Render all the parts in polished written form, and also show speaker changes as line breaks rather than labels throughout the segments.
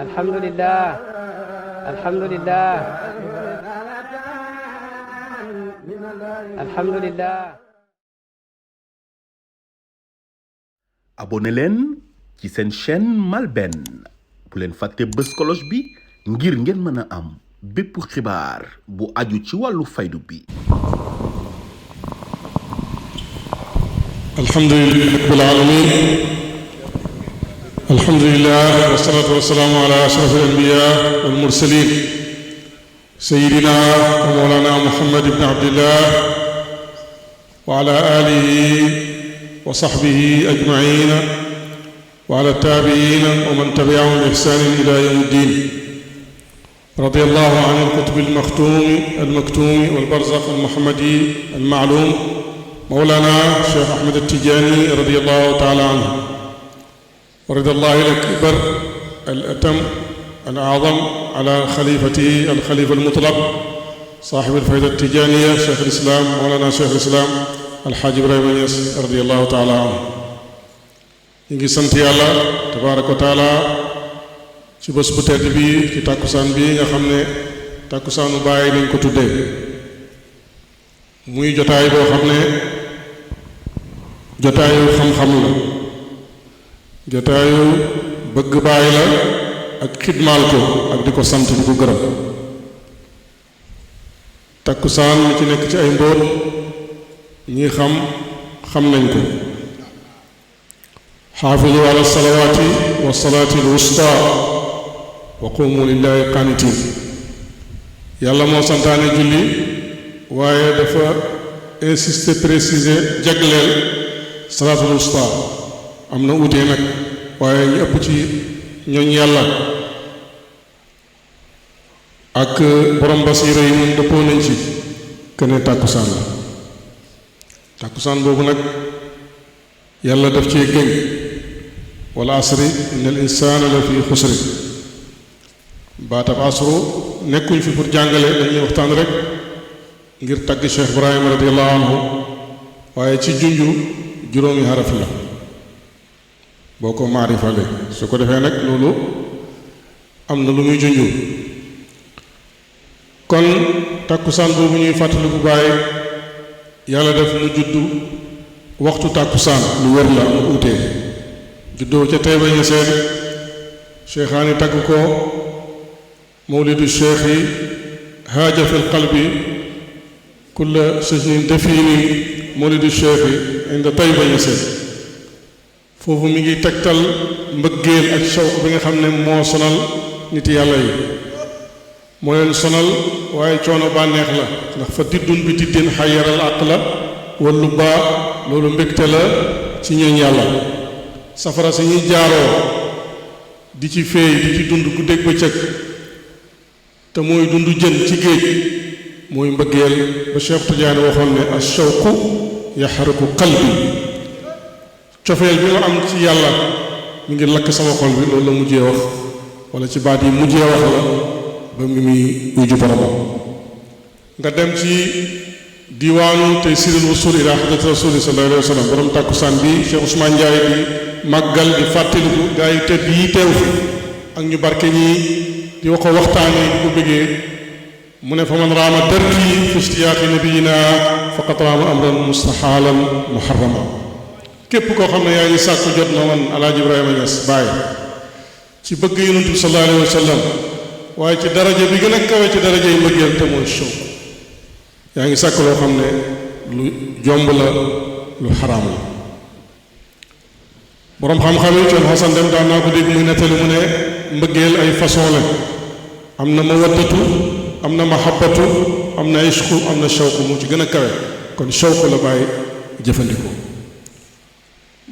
alhamdulillah alhamdulillah alhamdulillah.
abonné leen ci seen chaîne MALBN bu leen fàtte bës cloche bi ngir ngeen mën a am bépp xibaar bu aju ci wàllu faydu bi.
alhamdulillahi rabbil alamin alhamdulillah wassalatu wassalamu ala ashrafil anbiya wal mursalin sayyidina wa mawlana muhammad ibn abdillah wa ala alihi wa sahbihi ajma'in wa ala tabi'in wa man tabi'ahum bi ihsanin ila yawmi ddin radiyallahu an al-qutb al-maktum wal-barzakh al-muhammadi al-ma'lum mawlana Cheikh Ahmed Tidiane radiyallahu ta'ala anhu wa ridallahi al-akbar al-atam al-a'zam ala khalifatihi al-khalifa al-mutlaq sahib al-fayda at-tijaniyya Cheikh al-Islam mawlana Cheikh al-Islam Alxaaji Ibrahima Niass radiyallahu ta'ala anhu. ñu ngi sant yàlla tabaaraka wa taala ci bés bu tedd bi ci tàkkusaan bi nga xam ne tàkkusaanu Baay lañ ko tuddee muy jotaay boo xam ne jotaayu xam-xam la jotaayu bëgg Baay la ak xidmaal ko ak di ko sant di ko gërëm. tàkkusaan li ci nekk ci ay mbóot ñi xam nañ ko. xaafidu ala salawaati wa salaati al wusta wa qumu lillahi qanitin. yàlla moo santaane julli waaye dafa insister préciser jagleel salaatul wusta. am na utee nag waaye ñu ëpp ci ñooñ yàlla ak borom basiira yi moom dëppoo nañ ci këne tàkkusaan la. tàkkusaan boobu nag yàlla daf cee génn wal asri inna al insana la fi xusri. baatab asru nekkuñ fi pour jàngale dañuy waxtaan rek ngir tagg Cheikh Ibrahima radiyallahu anhu waaye ci junju juróomi xaraf la boo ko maarifale su ko defee nag loolu am na lu muy junju. kon tàkkusaan boobu ñuy fàttaliku Baay yàlla def mu juddu waxtu tàkkusaan lu wér la mu utee juddoo ca Tayba Ñaseen cheikhaani tagg ko mawlidu cheikhi haaja fi lqalbi kulla sajnin dafini mawlidu cheikhi inda Tayba Ñaseen. foofu mi ngi tegtal mbëggeel ak shawq bi nga xam ne moo sonal nit yàlla yi moo leen sonal waaye coono bànneex la ndax fa diddun bi diddin xayaral aqla wallu baa loolu mbégte la ci ñooñ yàlla. safara si ñuy jaaroo di ci féey di ci dund guddeeg bëccëg te mooy dund jën ci géej mooy mbëggeel ba Cheikh Tidiane waxoon ne ashawqu yaxriqu qalbi. cofeel bi ma am ci yàlla mi ngi lakk sama xol bi loolu la mujjee wax wala ci baat yi mujjee wax la ba mu muy uju boromam. nga dem ci diwaanu tey siril wusul ila hadrati rasuli sallallahu alayhi wa sallam borom tàkkusaan bi Cheikh Ousmane Ndiaye di màggal di fàttaliku gaa yi tedd yi teew fi ak ñu barke ñii di wax ko waxtaanee di ko bëggee mu ne fa man raama darki fi ishtiyaaqi nabiyina faqad raama amran mustahalan muharrama. képp koo xam ne yaa ngi sàkku jot na man Alaaji Ibrahima Niass Baay ci bëgg yonent bi sallallahu alayhi wa sallam waaye ci daraja bi gën a kawe ci daraja yi mbëggeel te mooy shawq yaa ngi sàkk loo xam ne lu jomb la lu xaraam la. boroom xam-xam yi coon Xasan Dem daan naa ko dégg muy nettali mu ne mbëggeel ay façon la am na mawaddatu am na mahabbatu am na ishqu am na shawq mu ci gën a kawe kon shawq la bàyyi jëfandikoo.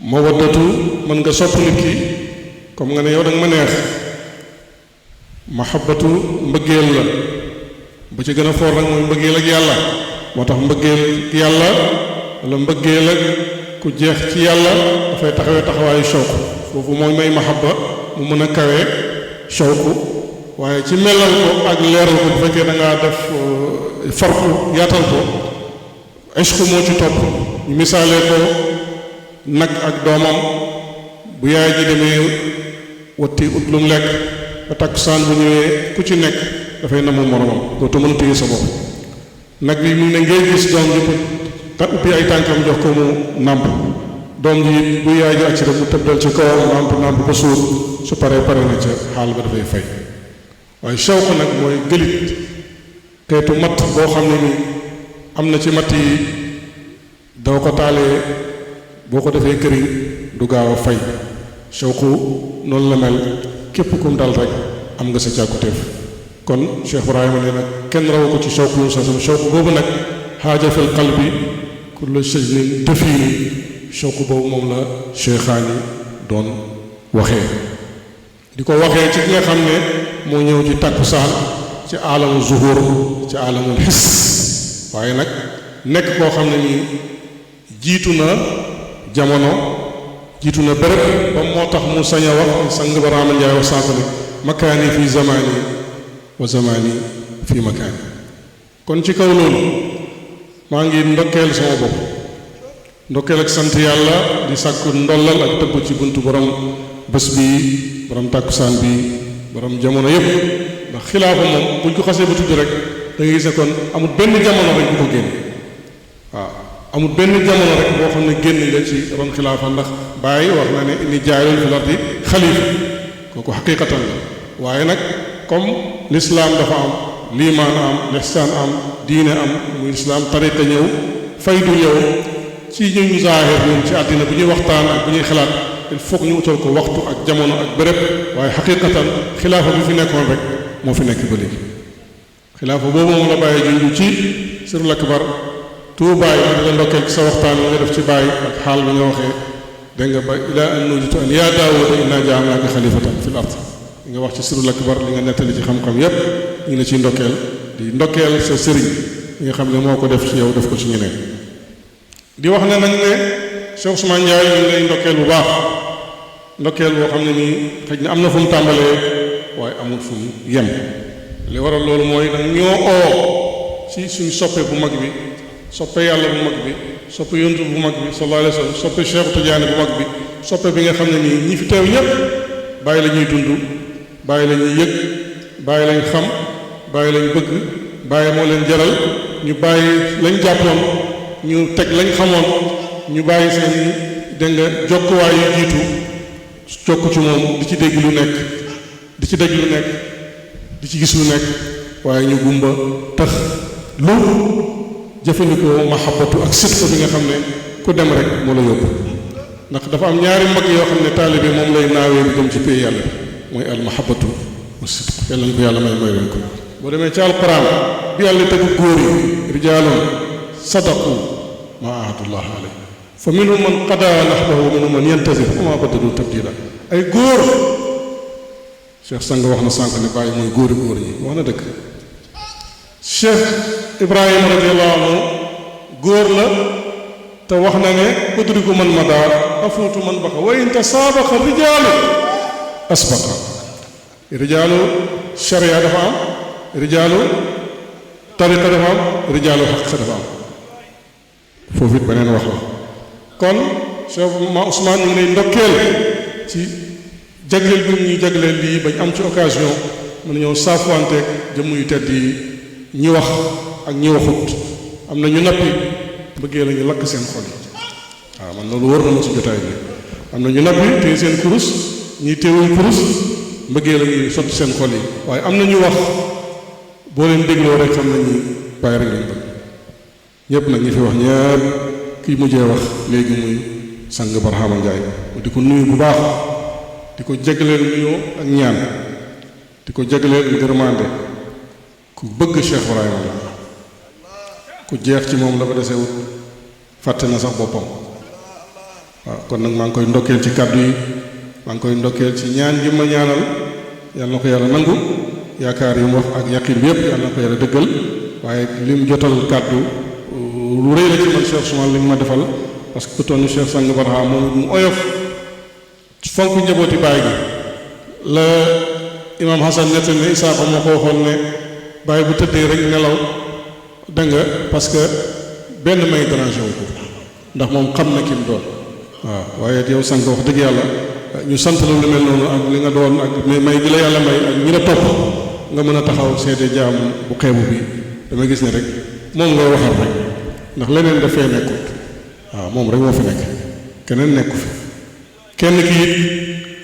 mawaddatu mën nga sopp nit ki comme nga ne yow danga ma neex. mahabbatu mbëggeel la bu ci gën a foor nag mooy mbëggeel ak yàlla moo tax mbëggeel ak yàlla wala mbëggeel ak ku jeex ci yàlla dafay taxawee taxawaayu shawq foofu mooy may mahabba mu mën a kawee shawq waaye ci melal ko ak leeral ko bu fekkee da ngaa def farku yaatal ko ishq moo ci topp ñu misaalee ko nag ak doomam bu yaay ji demee watti ut lu mu lekk ba takkusaan bu ñëwee ku ci nekk dafay namu moromam dootu mën a téye sa bopp nag bi mu ne ngay gis doom ji te ubbi ay tànkam jox ko mu nàmp doom ji bu yaay ji acc rek mu tëddal ci kawam nàmp ba suur su paree pare na ca xaal ba dafay fay waaye shawq nag mooy gëlit xeetu matt boo xam ne ni am na ci matt yi doo ko taalee boo ko defee këriñ du gaaw a fay shawqu noonu la mel képp kum dal rek am nga sa càkkutéef kon Cheikh Ibrahima nee nag kenn rawu ko ci shawq yu sa shawq boobu nag xaaja fil qalbi kullu shajnin tafiini shawq boobu moom la cheikhaani doon waxee di ko waxee ci ki nga xam ne moo ñëw ci takkusaan ci aalamu zuhur ci aalamul xis waaye nag nekk koo xam ne nii jiitu na jamono jiitu na béréb ba moo tax mu sañ a wax sang ba Raamal Njaay wax sànq ne makaani fi zamaani wa zamaani fi makaani kon ci kaw loolu maa ngi ndokkeel sama bopp ndokkeel ak sant yàlla di sàkku ndollal ak tëbb ci buntu borom bés bi borom tàkkusaan bi borom jamono yépp ndax xilaafa moom buñ ko xasee ba tudd rek da ngay gis ne kon amul benn jamono rek bu ko génn waaw amul benn jamono rek boo xam ne génn nga ci ron xilaafa ndax bàyyi wax na ne inni jaayilun fil ardi xalifa kooku xaqiqatan la waaye nag comme lislaam dafa am liimaan am lihsaan am diine am muy lislaam tariqa ñëw faydu ñëw ci ñu zaahir ñun ci àddina bu ñuy waxtaan ak bu ñuy xalaat il faut que ñu utal ko waxtu ak jamono ak béréb waaye xaqiqatan xilaafa bi fi nekkoon rek moo fi nekk ba léegi xilaafa boobu moom la bàyyi junju ci sirul akbar tuubaay ma di la ndokkeel ci sa waxtaan bi nga def ci bàyyi ak xaal bi nga waxee dégg nga ba ilaa an nujitu an yaa daawuda innaa ja'alnaaka xalifatan fil ard li nga wax ci sirul akbar li nga nettali ci xam-xam yépp ñu ngi la ciy ndokkeel di ndokkeel sa sëriñ li nga xam ne moo ko def ci yow def ko ci ñeneen di wax ne nag ne Cheikh Ousmane Ndiaye ñu ngi lay ndokkeel bu baax ndokkeel boo xam ne nii xëj na am na fu mu tàmbalee waaye amul fu mu yem li waral loolu mooy nag ñoo oo ci suñu soppe bu mag bi soppe yàlla bu mag bi soppe yontu bu mag bi sallallahu alayhi wa sallam soppe Cheikh Tidiane bu mag bi soppe bi nga xam ne nii ñi fi teew ñépp bàyyi la ñuy dund bàyyi la ñuy yëg bàyyi lañ xam bàyyi lañ bëgg bàyyi moo leen jaral ñu bàyyi lañ jàppoon ñu teg lañ xamoon ñu bàyyi seen dégg nga jokkuwaay yu jiitu jokku ci moom di ci dégg lu nekk di ci dégg lu nekk di ci gis lu nekk waaye ñu gumba tax lu jëfandikoo mahabbatu ak sidq bi nga xam ne ku dem rek moo la yóbbu ndax dafa am ñaari mag yoo xam ne taalibe moom lay naawee bi dem ci pay yàlla bi mooy al mahabbatu wa sidq yàlla ñu ko yàlla may leen ko boo demee ci alquran bi yàlla tegu góor yi rijaalun sadaqu ma ahadullah alayhi fa minhum man qada nahbahu wa minhum man yantazir wa ma badalu tabdila ay góor Cheikh Sang wax na sànq ne bàyyi mooy góori góor ñi wax na dëgg Cheikh Ibrahima radiyallahu anhu góor la te wax na ne udriku man mada afuutu man baqa wa in tasaabaqa rijaalu asbaqa rijaalu sharia dafa am rijaalu tariqa dafa am rijaalu xaqiqa dafa am foofu it beneen wax la kon Cheikh ma Ousmane ñu ngi lay ndokkeel ci jagleel bi ñuy jagleel lii bañ am ci occasion mën ñëw saafuwanteeg jëmm yu tedd yi ñi wax ak ñi waxut am na ñu nappi bëggee la ñu lakk seen xol yi waaw man loolu wër na ma ci jotaay bi am na ñu nappi téye seen kurus ñi téewuñ kurus bëggee la ñuy sotti seen xol yi waaye am na ñu wax boo leen dégloo rek xam nañu bàyyi rek lañ bëgg ñëpp nag ñi fi wax ñëpp kii mujjee wax léegi muy sang Barhama Ndiaye di ko nuyu bu baax di ko jagleel nuyoo ak ñaan di ko jagleel ngërmande ku bëgg Cheikh Ibrahima la ku jeex ci moom la ko desee wut fàtte na sax boppam waaw kon nag maa ngi koy ndokkeel ci kàddu yi maa ngi koy ndokkeel ci ñaan gi ma ñaanal yàlla na ko yàlla nangu yaakaar yi mu wax ak yaqin bi yépp yàlla na ko yàlla dëggal waaye lim jotal kàddu lu rëy la ci man Cheikh Ousmane li ma defal parce que ku toll ni Cheikh Sang Barhama moom mu oyof fonk njabooti baay gi la imaam Hassan nettali ne Isaaka moo ko waxoon ne baay bu tëddee rek nelaw da nga parce que benn may dérangé wu ko ndax moom xam na ki mu doon waaw waaye yow sang wax dëgg yàlla ñu sant la lu mel noonu ak li nga doon ak may gi la yàlla may ak ñi la topp nga mën a taxaw seede jaam bu xeebu bi dama gis ne rek moom ngay waxal rek ndax leneen dafee nekkut waaw moom rek moo fi nekk keneen nekku fi kenn ki it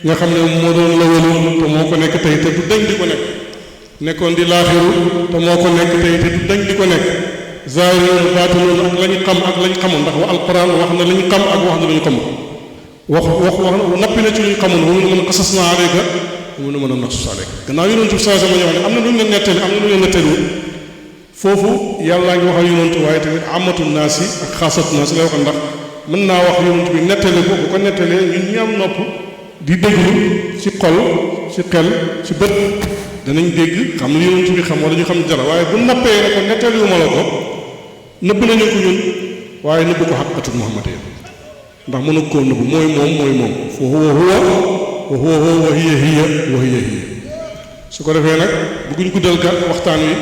nga xam ne moo doon lawalu te moo ko nekk tey te du dañ di ko nekk nekkoon di laaxiru te moo ko nekk tey te du dañ di ko nekk zaahirun baatinuun ak la ñu xam ak la ñu xamoon ndax wa alquran wax na la ñu xam ak wax na la ñu xamul wax nappi na ci lu ñu xamoon wa mën a xasas naa alayka wa mën a naxsus alayka gannaaw yonent bi saa sama ñëw ne am na lu ñu leen nettali am na lu ñu leen nettali foofu yàllaa ngi wax ak yonent waaye tamit amatu naas yi ak xaasatu naas lay wax ndax mën naa wax yonent bi nettali ko bu ko nettalee ñun ñi am nopp di déglu ci xol ci xel ci bët danañ dégg xam lu yonent bi xam wala ñu xam dara waaye bu nappee ne ko nettaliwuma la ko nëbb nañu ko ñun waaye nëbb ko xaqatul muhammadiyya ndax mën a koo nëbb mooy moom fa huwa huwa wa huwa huwa wa hiya hiya wa hiya hiya su ko defee nag bëgguñ guddal ga waxtaan wi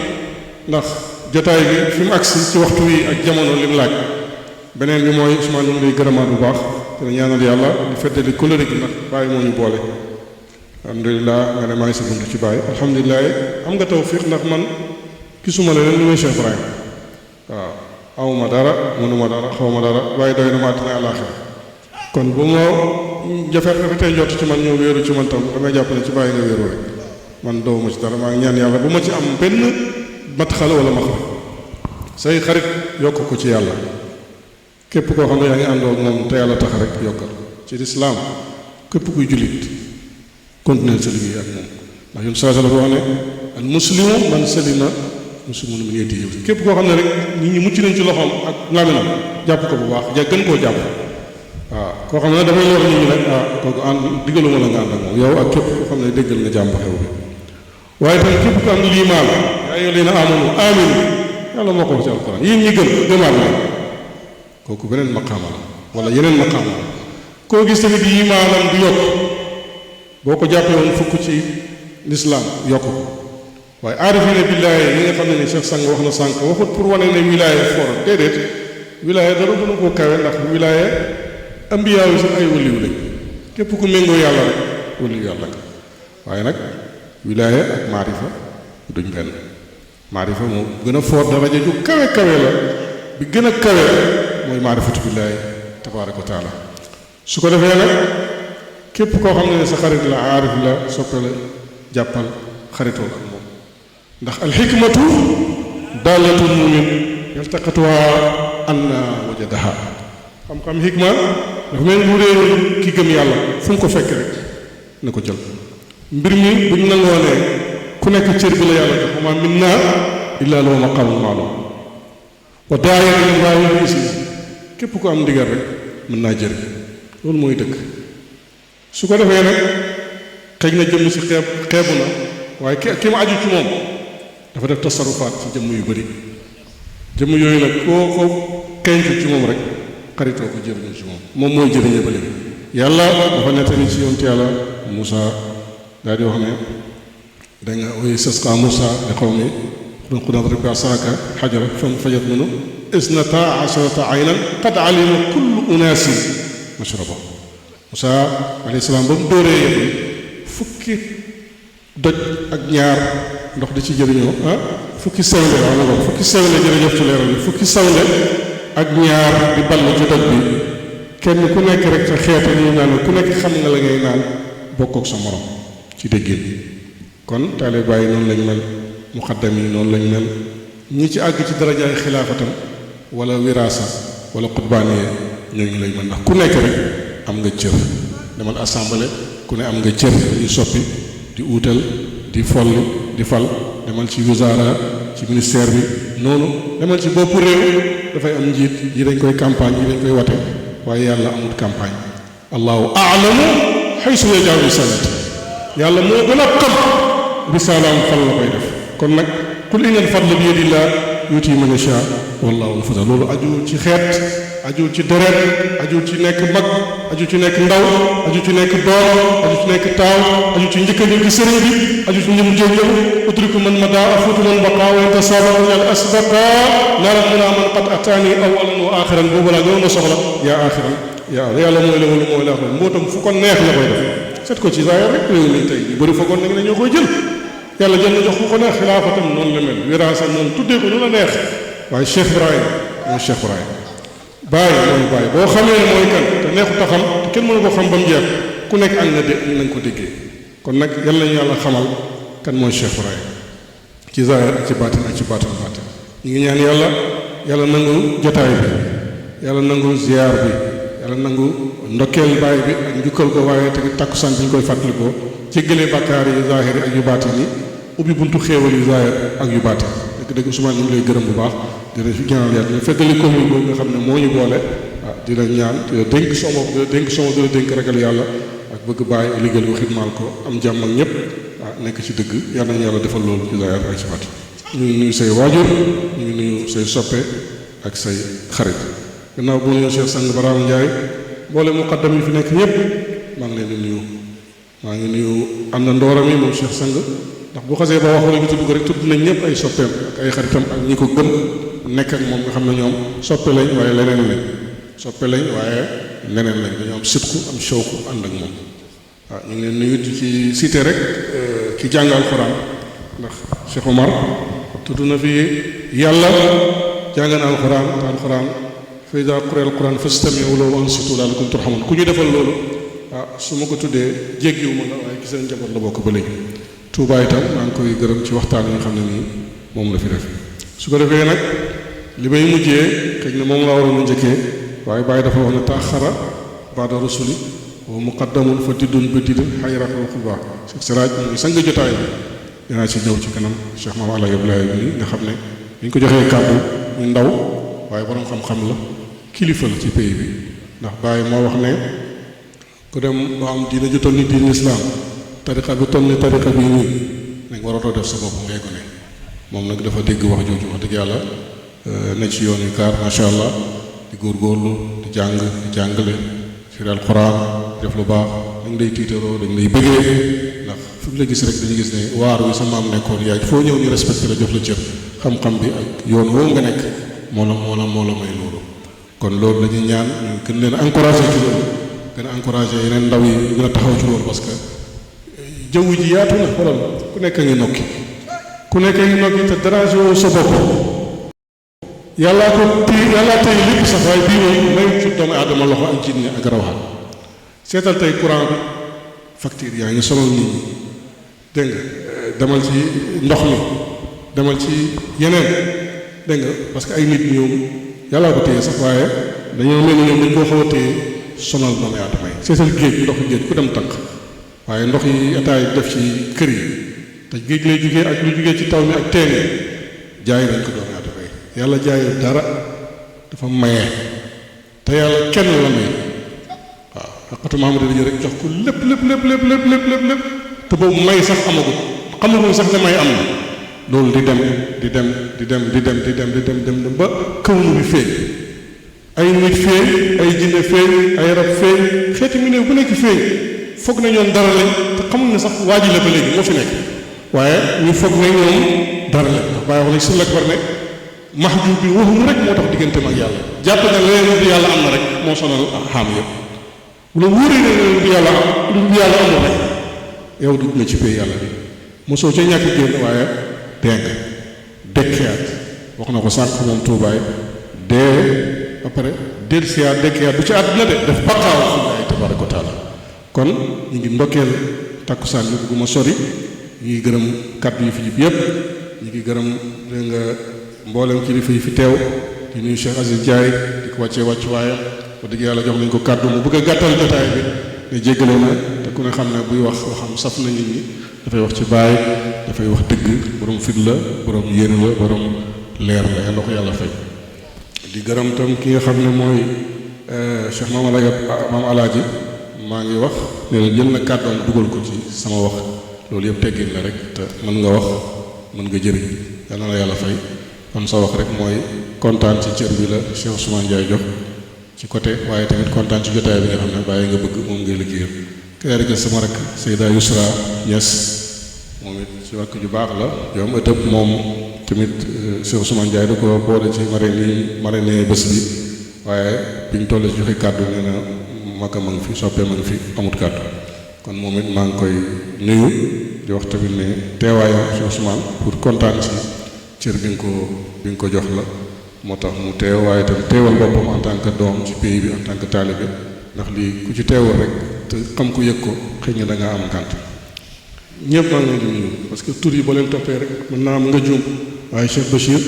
ndax jotaay bi fi mu agsi ci waxtu wi ak jamono li mu laaj beneen bi mooy Ousmane ñu ngi lay gërëmaat bu baax te ñaanal yàlla di feddali kóllëre gi ndax bàyyi moo ñu boole alhamdulilah nga ne maa ngi sa bunt ci bàyyi alhamdulilah am nga tawfiq ndax man gisuma la leen lu may Cheikh Ibrahima waaw awma dara mënuma dara xawma dara waaye doy na ma àddina àllaaxira kon bu ma rafetee njott ci man ñëw wéeru ci man tam damay jàpp ne ci bàyyi nga wéeru rek man dowuma ci dara maa ngi ñaan yàlla bu ma ci am benn matxal wala maxra say xarit yokk ko ci yàlla képp koo xam ne yaa ngi àndoo ak moom te yàlla tax rek yokkal ci lislaam képp kuy jullit continuer sa liggéey ak moom ndax yoon saa la wax ne al muslimu man salima muslimun min yadihi képp koo xam ne rek nit ñi mucc nañ ci loxoom ak làmminam jàpp ko bu baax gën koo jàpp waaw koo xam ne dafay lor nit ñi rek kooku ànd digaluma la nga ànd ak moom yow ak képp koo xam ne déggal nga jàmm xew bi waaye tamit képp ku am liimaan yaa ayyuhal lazina aamanu aaminu yàlla moo ko wax ci alquran yéen ñi gëm gëmaat la kooku beneen maqaama la wala yeneen maqaama la koo gis tamit liimaanam du yokk boo ko jàppee woon fukk ci lislaam yokk ko waaye aarifina billaahi yi nga xam ne ni Cheikh Sang wax na sànq waxut pour wane ne wilaaya for déedéet wilaaya dara gënu koo kawe ndax wilaaya ambiyaa yi sax ay waliyu lañ képp ku méngoo yàlla rek waliyu yàlla nga waaye nag wilaaya ak maarifa duñ benn maarifa moo gën a foor daraja ju kawe kawe la bi gën a kawe mooy maarifatu billaahi tabaaraka wa taala su ko defee nag képp koo xam ne sa xarit la aarif la soppe la jàppal xaritoo ak moom ndax alxikmatu daalatul mumin yaltaqatuha anna wajadaha xam-xam xikma dafa mel ni bu réerul ki gëm yàlla fu mu ko fekk rek na ko jël mbir mi bu ñu nangoo ne ku nekk cër bi la yàlla jox ma minna illa lahu maqaamul ma'luum wa daaya ilallaahi bi ismi képp ku am ndigal rek mën naa jëriñ loolu mooy dëkk su ko defee nag xëj na jëmm si xeebu na waaye ki ma aju ci moom dafa def tasarufaat ci jëmm yu bëri jëmm yooyu nag koo ko xeeñtu ci moom rek xaritoo ko jëriñu ci moom mooy jëriñe ba léegi yàlla dafa nettali ci yonent yàlla Moussa daal di wax ne da nga way sasqa Moussa li qawmi qul idrib bi asaaka xajara fanfajat minhu isnata asharata aynan qad alima kullu unaasin mashrabahum Moussa alayhi salaam ba mu dóoree yëpp fukki doj ak ñaar ndox di ci jëriñoo fukki sawnde wax na ko fukki sawnde jërëjëf ci leeral bi fukki sawnde ak ñaar di ball ci doj bi kenn ku nekk rek sa xeetu ñu naan ku nekk xam nga la ngay naan bokk ak sa morom ci déggin kon taalibe Baay noonu lañ mel muqaddam yi noonu lañ mel ñi ci àgg ci darajaay xilaafatam wala wiraasa wala xutbaaniye ñooñu lañ mel ndax ku nekk rek am nga cër demal assemblée ku ne am nga cër di soppi di uutal di folli di fal demal ci wisaara ci ministère bi noonu demal ci boppu réew dafay am njiit yi dañ koy campagne yi dañ koy wate waaye yàlla amul campagne allahu aalamu xaysu yajaalu risalati yàlla moo gën a xam risalaam fan la koy def kon nag qul inna al fadla bi yadillah yuuti man yashaa wallaahu al-fadl loolu ajuwul ci xeet ajuwul ci deret ajuwul ci nekk mag ajuwul ci nekk ndaw ajuwul ci nekk doom ajuwul ci nekk taaw ajuwul ci njëkk a ñëw ci sëriñ bi ajuwul ci njëm jëw ñëw udriku man madaa afuutu man baqaa wa intasaabaqa al asbaqa naran munaa man qad ataani awalan wa aaxiran boobu laa gënoon a soxla yaa aaxiran yàlla mooy la wala mooy la wax mbootam fu ko neex la koy def seet ko ci zaahir rek réew mi tey ñu bëri foogoon nañ ne ñoo koy jël yàlla jël na jox ku ko neex xilaafatam noonu la mel wiraasa noonu tuddee ko lu la neex waaye Cheikh Ibrahima mooy Cheikh Ibrahima bàyyi mooy bàyyi boo xamee ne mooy kan te neexut a xam te kenn mënu ko xam ba mu jeex ku nekk ak nañ ko déggee kon nag yal nañu yàlla xamal kan mooy Cheikh Ibrahima ci zaahir ak ci baatin ñu ngi ñaan yàlla nangu jotaay bi yàlla nangu ziyaar bi yàlla nangu ndokkeel baay bi ak njukkal ko waaye tamit takkusaan bi ñu koy fàttalikoo jéggalee bàkkaar yu zaahir ak yu baatin yi ubbi buntu xéewal yu zaahir ak yu baatin dëgg Ousmane ñu ngi lay gërëm bu baax dina fi ñaanal yàlla dina feddali commune boobu nga xam ne moo ñu boole dina ñaan dina dénk sama dina dénk ragal yàlla ak bëgg bàyyi liggéeyal ko xidmaal ko am jàmm ak ñëpp nekk ci dëgg yàlla nañu yàlla defal loolu ci zaahir ak ci baatin ñu ngi nuyu say waajur ñu ngi nuyu say soppe ak say xarit gannaaw bu ñu Cheikh Sang Baraam Ndiaye boole muqaddam yi fi nekk ñëpp maa ngi leen di nuyu maa ngi nuyu am na ndooram yi moom Cheikh Sang ndax bu xasee ba wax wala ñu tudd ko rek tudd nañ ñëpp ay soppeem ak ay xaritam ak ñi ko gëm nekk ak moom nga xam ne ñoom soppe lañ waaye leneen lañ dañoo am sitku am shawku ànd ak moom waaw ñu ngi leen nuyu ci cité rek ki jàng alxuraan ndax Cheikh Omar tudd na fi yàlla jàng na alxuraan te alxuraan fa idaa quri'a alxuraan fastami'uu lahu wa ansituu la'allakum turhamuun ku ñu defal loolu su ma ko tuddee jéggiwu ma la waaye ci seen njaboot la bokk ba léegi Tuubaa itam maa ngi koy gërëm ci waxtaan yi nga xam ne nii moom la fi def su ko defee nag li may mujjee xëy na moom laa waroon a njëkkee waaye Baye dafa wax ne taaxara baada rusuli wa muqaddamun fa diddun ba didd xayratul xubaa Cheikh Siraaj mu ngi sang jotaay bi dinaa ci ñëw ci kanam Cheikh Mame Alaye Abdoulaye bi nga xam ne bi ñu ko joxee kàddu muy ndaw waaye borom xam-xam la kilifa la ci pays bi ndax Baye moo wax ne ku dem ba am diina ju toll ni diin islam tariqa bi toll ni tariqa bii nii nag waratoo def sa bopp ngay gone moom nag dafa dégg wax jooju wax dëgg yàlla ne ci yoon yu kaar macha allah di góorgóorlu di jàng di jàngale firi alquran def lu baax dañ lay tiitaroo dañ lay bëggee ndax fi mu la gis rek dañu gis ne waar wi sa maam nekkoon yaay foo ñëw ñu respecté la jox la cër xam-xam bi ak yoon woowu nga nekk moo la may loolu kon loolu la ñuy ñaan ñu gën leen encouragé ci loolu gën a encouragé yeneen ndaw yi ñu gën a taxaw ci loolu parce que jaww ji yaatu na xoolal ku nekk ngi nokki te dérangé woo sa bopp yàllaa tey lépp sax waaye bii mooy may ci doomu aadama loxo ak jinne ak rawxaan seetal tey courant bi facture yaa ngi sonal nit ñi dégg nga demal ci ndox mi demal ci yeneen dégg nga parce que ay nit ñoom yàllaa ko téye sax waaye dañoo mel ni ñoom dañ koo xaw a téye sonal doomu aadama yi seetal géej ndoxu géej ku dem tànk waaye ndox yi état yi def ci kër yi te géej lay jugee ak lu jugee ci taw mi ak teen yi jaay nañ ko doomu aadama yi yàlla jaayul dara dafa maye te yàlla kenn la may waaw xaqatu Mahamadu dañu rek jox ko lépp te boobu may sax xamagul sax ne may am na loolu di dem ba kaw nu bi feeñ ay nit feeñ ay jinne feeñ ay rab feeñ xeeti mu ne bu nekk feeñ foog na ñoom dara lañ te xamul ne sax waa ji la ba léegi moo fi nekk waaye ñu foog ne ñoom dara lañ ndax bàyyi wax nañ si lakbar ne mahjub bi waxum rek moo tax digganteem ak yàlla jàpp ne leneen du yàlla am na rek moo sonal xaam yëpp bu la wóoree ne leneen du yàlla amul rek yow dugg nga ci pay yàlla bi mosoo ca ñàkk génn waaye dégg nga dekkiyaat wax na ko sànq moom tuubaay dee ba pare dellusiwaat dekkiyaat du ci àdduna de def baqaaw fi tabaraka wa taala kon ñu ngi ndokkeel takkusaan bi bugguma sori ñu ngi gërëm kàddu yi fi jib yëpp ñu ngi gërëm dégg nga mboolem kilifa yi fi teew di nuyu Cheikh Aziz Ndiaye di ko wàccee wàccuwaayam wax dëgg yàlla jox nañ ko kàddu mu bëgg a gàttal jotaay bi ne jéggale na te ku ne xam ne buy wax waxam saf na nit ñi dafay wax ci baay dafay wax dëgg borom fit la borom yéene la borom leer la yàlla ko yàlla fay di gërëm tam ki nga xam ne mooy Cheikh Mame Alaaji maa ngi wax ne la jël na kàddoom dugal ko ci sama wax loolu yëpp teggin la rek te mën nga wax mën nga jëriñ yàlla na yàlla fay kon sa wax rek mooy kontaan ci cër bi la Cheikh Ousmane Ndiaye jox ci côté waaye tamit kontaan ci jotaay bi nga xam ne bàyyi nga bëgg moom ngay liggéeyal kërika sama rek Seyda Yusra Niass moom it ci wakk ju baax la yow am ëtëb moom tamit Cheikh Ousmane Ndiaye da ko boole ci marraine bés bi waaye biñ toll ci joxe kàddu nee na maka ma ngi fi soppee ma ngi fi amut kàddu kon moom it maa ngi koy nuyu di wax tamit ne teewaayam Cheikh Ousmane pour kontaan ci cër bi nga ko jox la moo tax mu teew waaye tam teewal boppam en tant que doom ci pays bi en tant que taalibe ndax lii ku ci teewal rek te xam ko yëg ko xëy na da ngaa am ngànt ñëpp maa ngi leen di nuyu parce que tur yi boo leen toppee rek mën naa am nga juum waaye Cheikh Bachir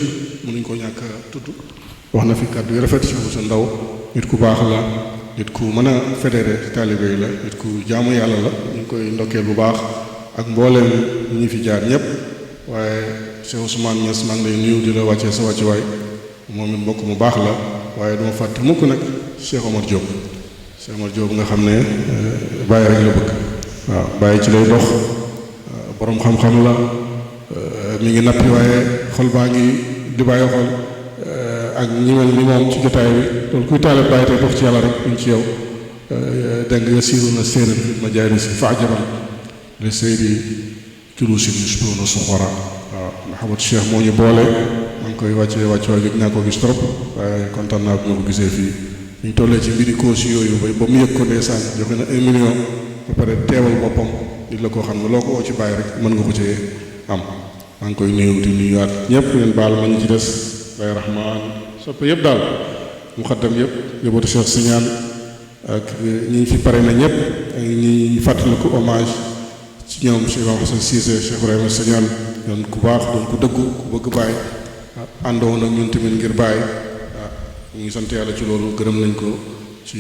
mënuñ ko ñàkk a tudd wax na fi kàddu yu rafet Cheikh Bachir Ndaw nit ku baax la nit ku mën a fédéré taalibe yi la nit ku jaamu yàlla la ñu ngi koy ndokkeel bu baax ak mbooleem ñi fi jaar ñëpp waaye Cheikh Ousmane Niass maa ngi lay nuyu di la wàccee sa wàccuwaay moom it mbokk mu baax la waaye duma fàtte mukk nag Cheikh Omar Diop nga xam ne bàyyi rek la bëgg waaw bàyyi ci lay dox borom xam-xam la mi ngi nappi waaye xol baa ngi di bàyyi xol ak ñi mel ni moom ci jotaay bi loolu kuy taale bàyyi tey dox ci yàlla rek ñu ci yow dégg nga siiru na séeréer ma jaay na si faajaban le seydi julusin yushbihuna suxara waaw Mahamad Cheikh moo ñu boole maa ngi koy wàcce waaye gëj naa ko gis trop waaye kontaan naa bu ma ko gisee fii ñu tollee ci mbiri cause yooyu ba mu yëg ko ndeysaan joxe na 1 million ba pare teewal boppam nit la koo xam ne loo ko woo ci bàyyi rek mën nga ko cee am maa ngi koy nuyu di nuyuwaat ñëpp leen baal ma ñu ci des Baye Rahman soppe yëpp daal muxaddam yëpp yóbbatu Cheikh Signane ak ñi fi pare na ñëpp ak ñi fàttaliku hommage ci ñoom Cheikh Hassan Cissé Cheikh Ibrahima Signane doon ku baax doon ku dëggu ku bëgg Baye àndoon ak ñun tamit ngir Baye waaw ñu ngi sant yàlla ci loolu gërëm nañ ko ci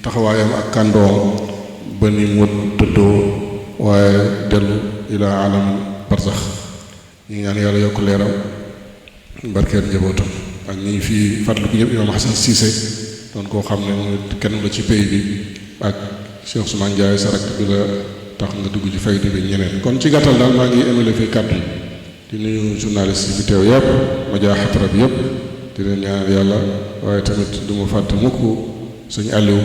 taxawaayam ak kàndoom ba ni mu tëddoo waaye dellu ila alam barzax ñu ngi ñaan yàlla yokk leeram barkeel njabootam ak ñi fi fàttaliku ñëpp Imam Hassan Cissé doon koo xam ne moom kenn la ci pays bi ak Cheikh Ousmane Ndiaye sa rakk bi la tax nga dugg ci faydu bi ñeneen kon ci gàttal daal maa ngi émale fi kàddu di nuyu journaliste yi fi teew yëpp média xatara bi yëpp di leen ñaanal yàlla waaye tamit du ma fàtte mukk sëñ Aliou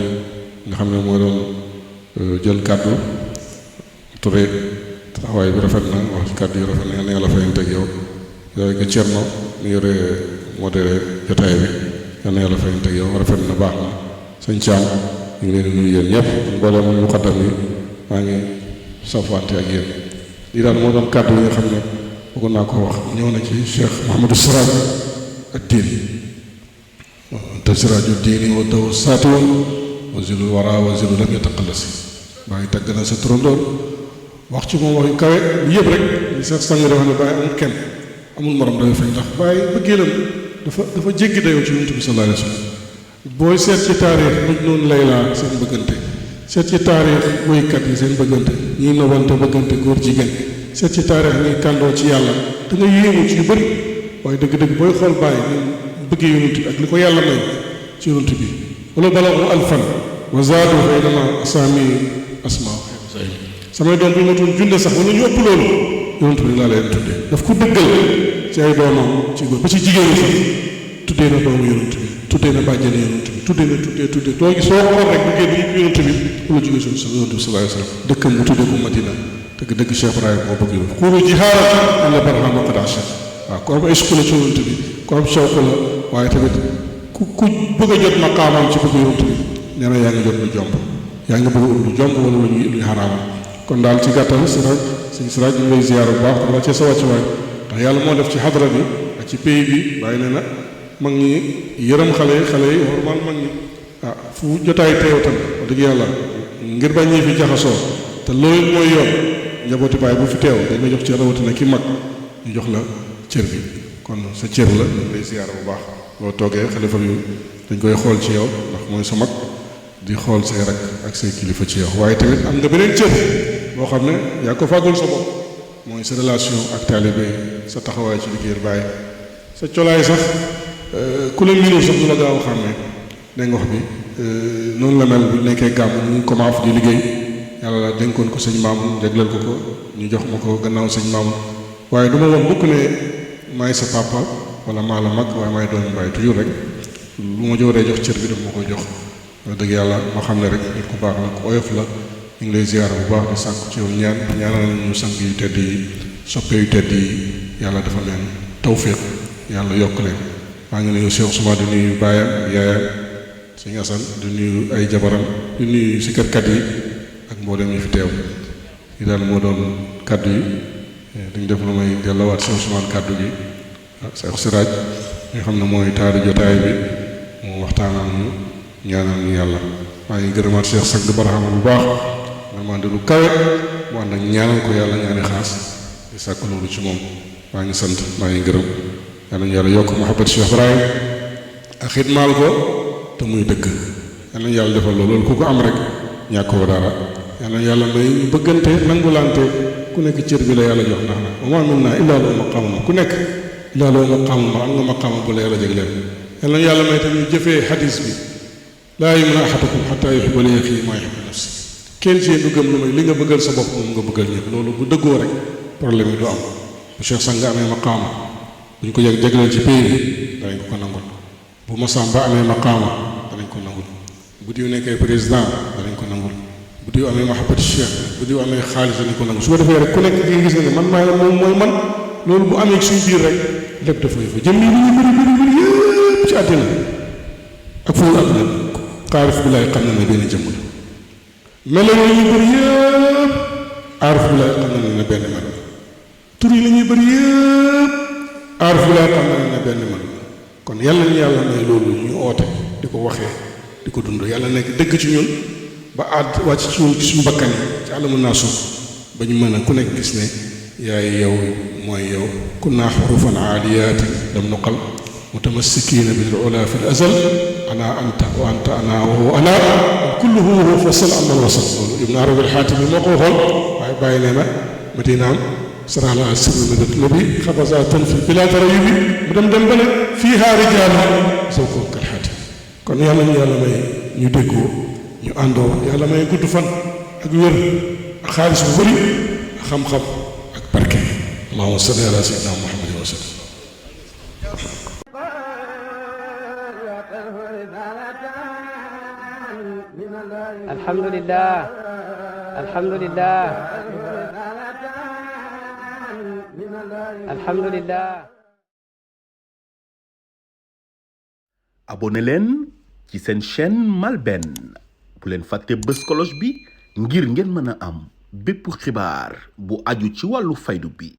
nga xam ne moo doon jël kàddu Touré taxawaay bi rafet na wax ci kàddu yu rafet na yàlla fayante ak yow yooyu nga Thierno mi yore modéré jotaay bi yal na yàlla fayante ak yow rafet na baax na sëñ Thiam ñu ngi leen di nuyu yéen ñëpp mboolem mu xaddam yi maa ngi safwante ak yéen lii daal moo doon kàddu yi nga xam ne bëggoon naa ko wax ñëw na ci Cheikh Mouhamadou Siraj ak diin te siraju diini wa daw saatuwoon wa zilul wara wa zilu lam yataqallasi bàyyi tagg na sa turandoor wax ci moom wax yu kawe yëpp rek li sax sang dafa ne bàyyi amul kenn amul morom dafay fay ndax bàyyi bëggeelam dafa jéggi dayoo ci yonent bi sallallahu alayhi wa sallam booy seet ci taarix Majnuun Layla seen bëggante seet ci taarix woykat yi seen bëggante ñiy nobante bëggante góor jigéen seet ci taarix ñuy kàndoo ci yàlla da nga yéemu ci yu bëri waaye dëgg-dëgg booy xool bàyyi ni bëggee yonent bi ak li ko yàlla may ci yonent bi wala balagu alfan wa zaadu fa inama asaami asma samay doom bi ma tudd junne sax wala ñu ëpp loolu yonent bi laa leen tuddee daf ko dëggal ci ay doomam ci góor ba ci jigéen ñi sax tuddee na doomu yonent bi tuddee na bàjjane yonent bi tuddee doo gis soo xool rek bëggee bi ñu yonent bi wala jógee suñu sa yonent bi sallallahu alayhi wa sallam dëkkam mu tuddee ko Madina dëgg Cheikh Ibrahima moo bëgg yoon xuuru jihaarati alla barhama qad asha waaw ku am ishq la ci yonent bi ku am shawq la waaye tamit ku bëgg a jot maqaamam ci bëgg yonent bi nee na yaa ngi jot lu jomb yaa ngi bëgg a ut lu jomb wala luy xaraama kon daal ci gàttal sëñ Siraj ñu ngi lay ziyaar bu baax dama cee sa wàccuwaay ndax yàlla moo def ci xadra bi ak ci pays bi bàyyi ne na mag ñi yërëm xale yi warmal mag ñi fu jotaay teew tam wax dëgg yàlla ngir bañ ñi fi jaxasoo te loolu mooy yoon njabooti baay bu fi teew dañ la jox ci rawatina ki mag ñu jox la cër bi kon sa cër la ñu lay ziyaar bu baax boo toogee xalifa bi dañ koy xool ci yow ndax mooy sa mag di xool say rak ak say kilifa ci yow waaye tamit am nga beneen cër boo xam ne yaa ko fàggul sa bopp mooy sa relation ak taalibe sa taxawaay ci liggéeyal baay sa colaay sax ku la miinul sax du la gaaw a xàmmee dégg nga wax bi noonu la mel bu nekkee gàmm ñu ngi commencé di liggéey yàlla dénkoon ko sëñ maam jagleel ko ñu jox ma ko gannaaw sëñ maam waaye du ma wax mukk ne maay sa papa wala maa la mag waaye maay doomi baay toujours rek lu ma jooree jox cër bi daf ma koy jox wax dëgg yàlla ma xam ne rek nit ku baax la ku oyof la ñu ngi lay ziar bu baax di sàkku ci yow ñaanal ñu sang yu tedd yi soppe yu tedd yi yàlla dafa leen tawfiq yàlla yokk leen maa ngi nuyu Cheikh Ousmane di nuyu baayam yaayam Sëñ Asan di nuyu ay jabaram di nuyu sikkarkat yi ak mboolem yi fi teew yi daal moo doon kaddu yi dañ def lu may delluwaat Cheikh Ousmane kaddu gi ak Cheikh Siraaj nga xam ne mooy taari jotaay bi mu waxtaanal ñu ñaanal ñu yàlla maa ngi gërëmaat Cheikh Sagd Barhama bu baax vraiment di lu kawe mu ànd ak ñaanal ko yàlla ñaani xaas di sàkk loolu ci moom maa ngi sant maa ngi gërëm yàlla ñu yàlla yokk mahabbat Cheikh Ibrahim ak xidmaal ko te muy dëgg yàlla ñu yàlla defal loolu ku ko am rek ñàkkoo dara yàlla yàlla may ñu bëggante nangulante ku nekk cër bi la yàlla jox ndax nag wa maa minnaa illaa lahu maqaamun ku nekk illaa lahu maqaamun ma am nga maqaama bu la yàlla jagleel yàlla yàlla may tamit jëfee xadis bi laa yu'minu ahadukum hattaa yuhibba li axiihi maa yuhibbu li nafsihi kenn ci yéen du gëm lu may li nga bëggal sa bopp moom nga bëggal ñëpp loolu bu dëggoo rek problème yi du am bu Cheikh Sang amee maqaama bu ñu ko jagleel ci pays bi danañ ko nangul bu Massamba amee maqaama danañ ko nangul bu diw nekkee président danañ ko nangul bu diw amee mahabbati cheikh bu diw amee xaalis danañ ko nangul su ko defee rek ku nekk nga gis ne man maay moom mooy man loolu bu amee suñ biir rek lépp dafay fa jëm yi lu ñu bëri yëpp ci àddina ak foofu àddina xaarif bi lay xam ne ne benn jëmm la melo yi ñuy bëri yëpp aarif bi lay xam ne ne benn melo tur yi la ñuy bëri yëpp aarif bi lay xam ne benn melo kon yàlla ñu yàlla may loolu ñu oote di ko waxee di ko dund yàlla nekk dëgg ci ñun ba àdd wàcc ci ñun ci suñu bakkan yi ci àllamu naa suuf ba ñu mën a ku nekk gis ne yaay yow mooy yow kunnaa xurufan aaliyaati lam nuqal mutamassikiina bil ula fi l azal ana anta wa anta ana wa huwa ana kulluhu huwa fasal amal wasal loolu ibnu arabi alxaatim moo ko waxoon waaye bàyyi nee na madinaam saraxla sirru nadat nabi xabasa tan fi bila tarayubi mu dem ba ne fiihaa rijaalu zawqahum kal xaatim kon yàlla ñu yàlla may ñu déggoo ñu àndoo yàlla may gudd fan ak wér ak xaalis bu bëri ak xam-xam ak barke allahumma salli ala sayyidina muhammadin wa sallam
alhamdulillah alhamdulillah alhamdulillah
abonné leen ci seen chaîne MALBN bu leen fàtte bës cloche bi ngir ngeen mën a am bépp xibaar bu aju ci wàllu faydu bi